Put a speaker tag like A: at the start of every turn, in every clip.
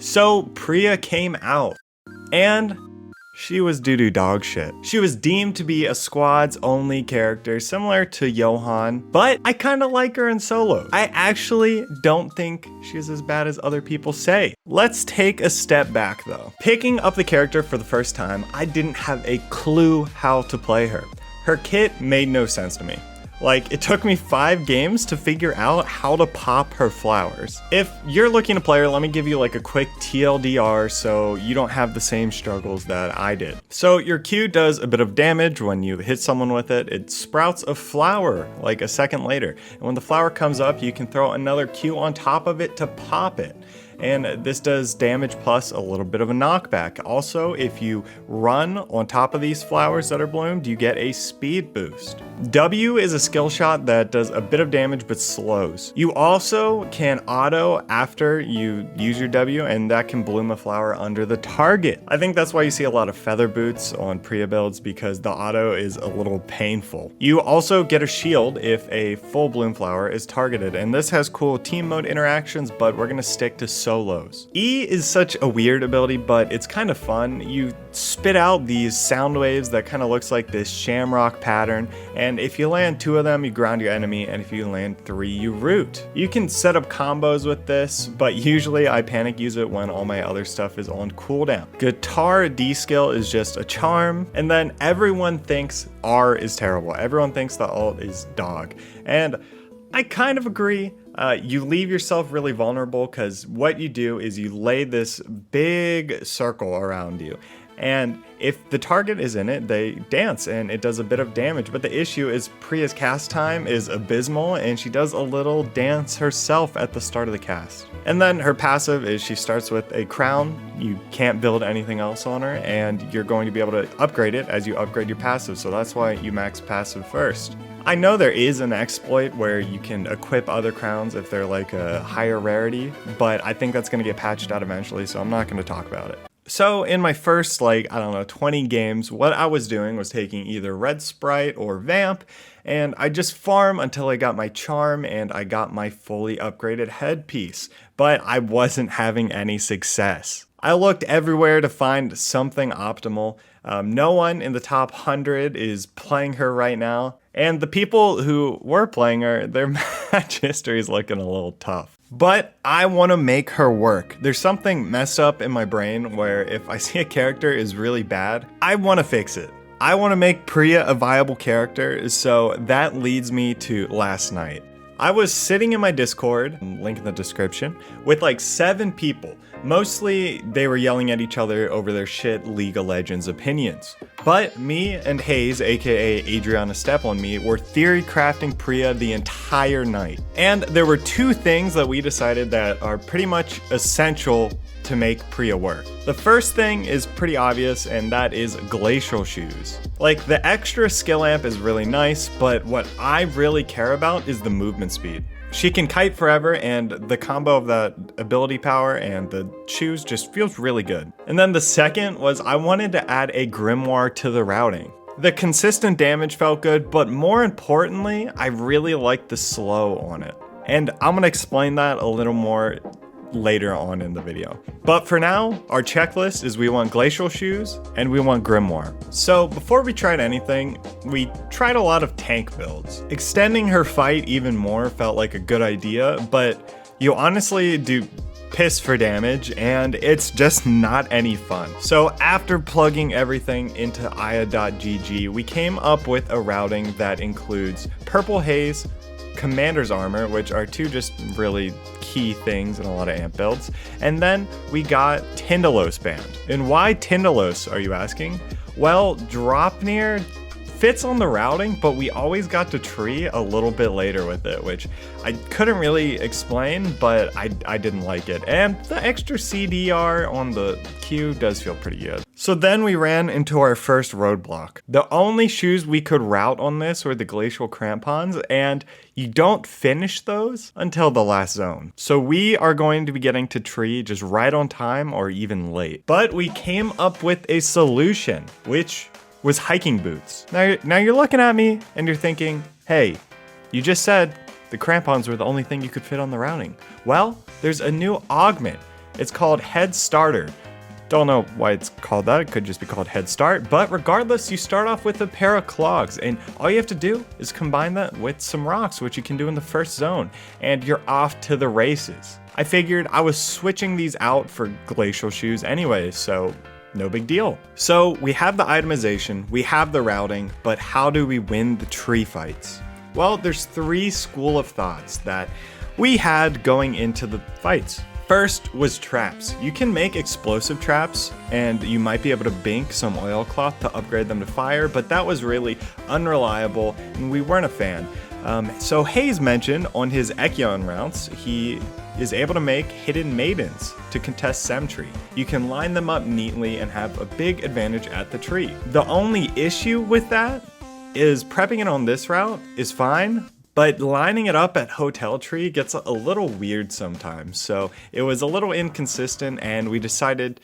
A: So Priya came out, and she was doo-doo dog shit. She was deemed to be a squad's only character, similar to Johan, but I kinda like her in solo. I actually don't think she's as bad as other people say. Let's take a step back though. Picking up the character for the first time, I didn't have a clue how to play her. Her kit made no sense to me. Like, it took me 5 games to figure out how to pop her flowers. If you're looking to play her, let me give you like a quick TLDR so you don't have the same struggles that I did. So your Q does a bit of damage when you hit someone with it. It sprouts a flower like a second later. And when the flower comes up, you can throw another Q on top of it to pop it. And this does damage plus a little bit of a knockback. Also, if you run on top of these flowers that are bloomed, you get a speed boost. W is a skill shot that does a bit of damage but slows. You also can auto after you use your W, and that can bloom a flower under the target. I think that's why you see a lot of feather boots on Priya builds, because the auto is a little painful. You also get a shield if a full bloom flower is targeted, and this has cool team mode interactions, but we're gonna stick to solos. E is such a weird ability, but it's kind of fun. You spit out these sound waves that kind of looks like this shamrock pattern, and if you land 2 of them, you ground your enemy, and if you land 3, you root. You can set up combos with this, but usually I panic use it when all my other stuff is on cooldown. Guitar D skill is just a charm, and then everyone thinks R is terrible. Everyone thinks the ult is dog, and I kind of agree. You leave yourself really vulnerable because what you do is you lay this big circle around you. And if the target is in it, they dance and it does a bit of damage. But the issue is Priya's cast time is abysmal, and she does a little dance herself at the start of the cast. And then her passive is she starts with a crown. You can't build anything else on her, and you're going to be able to upgrade it as you upgrade your passive. So that's why you max passive first. I know there is an exploit where you can equip other crowns if they're like a higher rarity, but I think that's going to get patched out eventually, so I'm not going to talk about it. So in my first, 20 games, what I was doing was taking either Red Sprite or Vamp, and I just farm until I got my charm and I got my fully upgraded headpiece, but I wasn't having any success. I looked everywhere to find something optimal. No one in the top 100 is playing her right now, and the people who were playing her, their match history is looking a little tough. But I want to make her work. There's something messed up in my brain where if I see a character is really bad, I want to fix it. I want to make Priya a viable character, so that leads me to last night. I was sitting in my Discord, link in the description, with 7 people. Mostly, they were yelling at each other over their shit League of Legends opinions. But me and Hayes, aka Adriana Step on Me, were theory crafting Priya the entire night. And there were 2 things that we decided that are pretty much essential to make Priya work. The first thing is pretty obvious, and that is glacial shoes. The extra skill amp is really nice, but what I really care about is the movement speed. She can kite forever, and the combo of that ability power and the shoes just feels really good. And then the second was I wanted to add a grimoire to the routing. The consistent damage felt good, but more importantly, I really liked the slow on it. And I'm gonna explain that a little more later on in the video. But for now, our checklist is we want glacial shoes and we want grimoire. So before we tried anything, we tried a lot of tank builds. Extending her fight even more felt like a good idea, but you honestly do piss for damage and it's just not any fun. So after plugging everything into aya.gg, we came up with a routing that includes Purple Haze, Commander's Armor, which are 2 just really key things in a lot of amp builds. And then we got Tyndalos banned. And why Tyndalos, are you asking? Well, Dropnir fits on the routing, but we always got to tree a little bit later with it, which I couldn't really explain, but I didn't like it. And the extra CDR on the Q does feel pretty good. So then we ran into our first roadblock. The only shoes we could route on this were the glacial crampons, and you don't finish those until the last zone. So we are going to be getting to tree just right on time or even late. But we came up with a solution, which was hiking boots. Now you're looking at me and you're thinking, hey, you just said the crampons were the only thing you could fit on the routing. Well, there's a new augment, It's called Head Starter. Don't know why it's called that. It could just be called Head Start. But regardless, you start off with a pair of clogs, and all you have to do is combine that with some rocks, which you can do in the first zone, and you're off to the races. I figured I was switching these out for glacial shoes anyway, so no big deal. So we have the itemization, we have the routing, but how do we win the tree fights? Well, there's 3 school of thoughts that we had going into the fights. First was traps. You can make explosive traps, and you might be able to bink some oilcloth to upgrade them to fire, but that was really unreliable, and we weren't a fan. So Hayes mentioned on his Echion routes, he is able to make hidden maidens to contest Semtree. You can line them up neatly and have a big advantage at the tree. The only issue with that is prepping it on this route is fine, but lining it up at Hotel Tree gets a little weird sometimes, so it was a little inconsistent, and we decided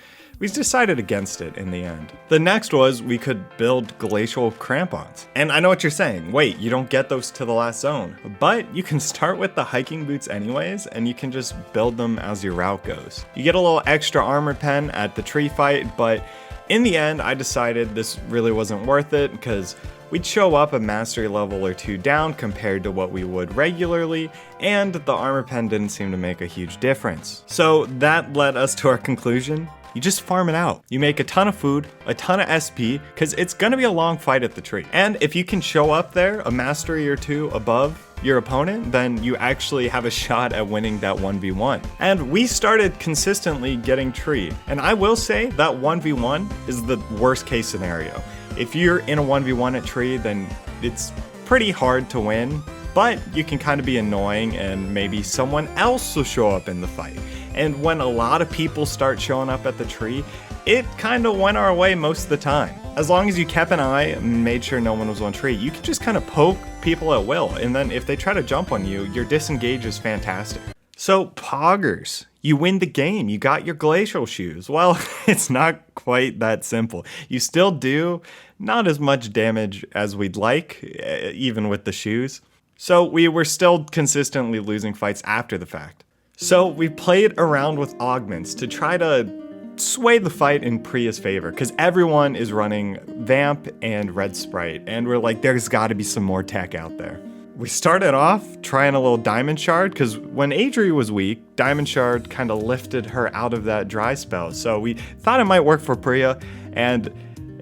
A: against it in the end. The next was we could build glacial crampons. And I know what you're saying, wait, you don't get those to the last zone, but you can start with the hiking boots anyways, and you can just build them as your route goes. You get a little extra armor pen at the tree fight, but in the end, I decided this really wasn't worth it because we'd show up a mastery level or 2 down compared to what we would regularly, and the armor pen didn't seem to make a huge difference. So that led us to our conclusion. You just farm it out. You make a ton of food, a ton of SP, because it's gonna be a long fight at the tree. And if you can show up there a mastery or 2 above your opponent, then you actually have a shot at winning that 1v1. And we started consistently getting tree. And I will say that 1v1 is the worst case scenario. If you're in a 1v1 at tree, then it's pretty hard to win, but you can kind of be annoying and maybe someone else will show up in the fight. And when a lot of people start showing up at the tree, it kind of went our way most of the time. As long as you kept an eye and made sure no one was on tree, you can just kind of poke people at will. And then if they try to jump on you, your disengage is fantastic. So poggers, you win the game, you got your glacial shoes. Well, it's not quite that simple. You still do not as much damage as we'd like, even with the shoes. So we were still consistently losing fights after the fact. So we played around with augments to try to sway the fight in Priya's favor, because everyone is running Vamp and Red Sprite, and we're like, there's gotta be some more tech out there. We started off trying a little Diamond Shard, because when Adri was weak, Diamond Shard kind of lifted her out of that dry spell. So we thought it might work for Priya, and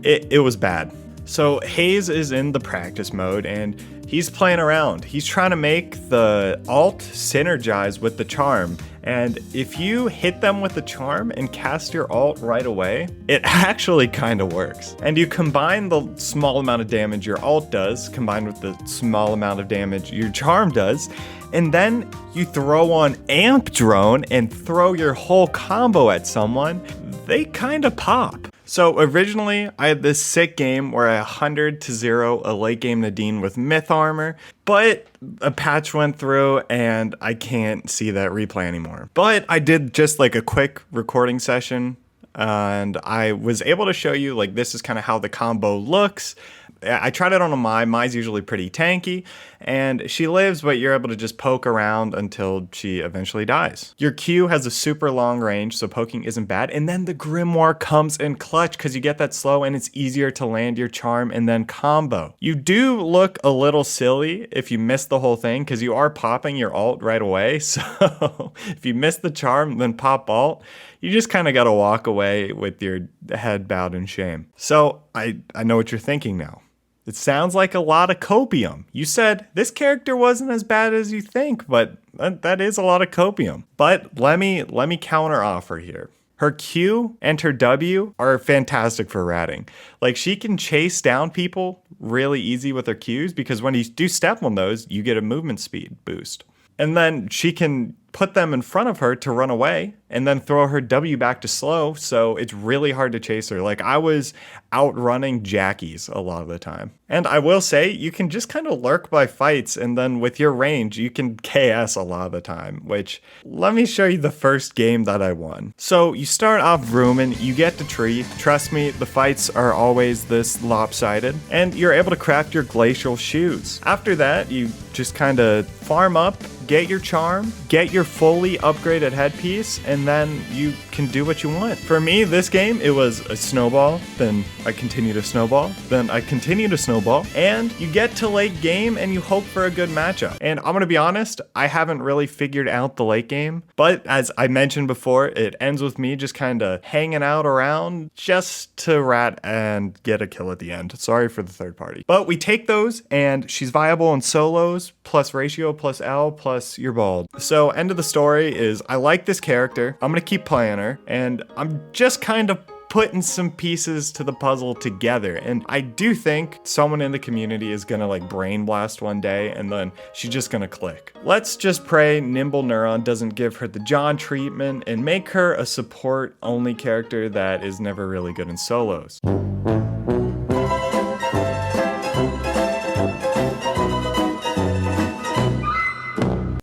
A: it was bad. So Hayes is in the practice mode, and he's playing around. He's trying to make the alt synergize with the charm. And if you hit them with the charm and cast your alt right away, it actually kind of works. And you combine the small amount of damage your alt does, combined with the small amount of damage your charm does, and then you throw on Amp Drone and throw your whole combo at someone, they kind of pop. So originally, I had this sick game where I 100-0 a late game Nadine with myth armor, but a patch went through and I can't see that replay anymore. But I did just like a quick recording session and I was able to show you like this is kind of how the combo looks. I tried it on a Mai. Mai's usually pretty tanky, and she lives, but you're able to just poke around until she eventually dies. Your Q has a super long range, so poking isn't bad, and then the Grimoire comes in clutch because you get that slow and it's easier to land your charm and then combo. You do look a little silly if you miss the whole thing because you are popping your alt right away, so if you miss the charm, then pop alt, you just kind of got to walk away with your head bowed in shame. So I know what you're thinking now. It sounds like a lot of copium. You said this character wasn't as bad as you think, but that is a lot of copium. But let me counter offer here. Her Q and her W are fantastic for ratting. Like she can chase down people really easy with her Qs because when you do step on those, you get a movement speed boost. And then she can put them in front of her to run away and then throw her W back to slow, so it's really hard to chase her. Like I was outrunning Jackies a lot of the time. And I will say, you can just kind of lurk by fights and then with your range, you can KS a lot of the time, which let me show you the first game that I won. So you start off rooming, you get to tree. Trust me, the fights are always this lopsided and you're able to craft your glacial shoes. After that, you just kind of farm up, get your charm, get your your fully upgraded headpiece, and then you can do what you want. For me, this game, it was a snowball, then I continue to snowball, then I continue to snowball, and you get to late game and you hope for a good matchup. And I'm gonna be honest, I haven't really figured out the late game, but as I mentioned before, it ends with me just kind of hanging out around just to rat and get a kill at the end. Sorry for the third party. But we take those, and she's viable in solos, plus ratio, plus L, plus you're bald. So end of the story is I like this character, I'm gonna keep playing her, and I'm just kind of putting some pieces to the puzzle together. And I do think someone in the community is gonna like brain blast one day and then she's just gonna click. Let's just pray Nimble Neuron doesn't give her the John treatment and make her a support only character that is never really good in solos.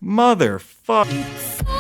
A: Motherfuck.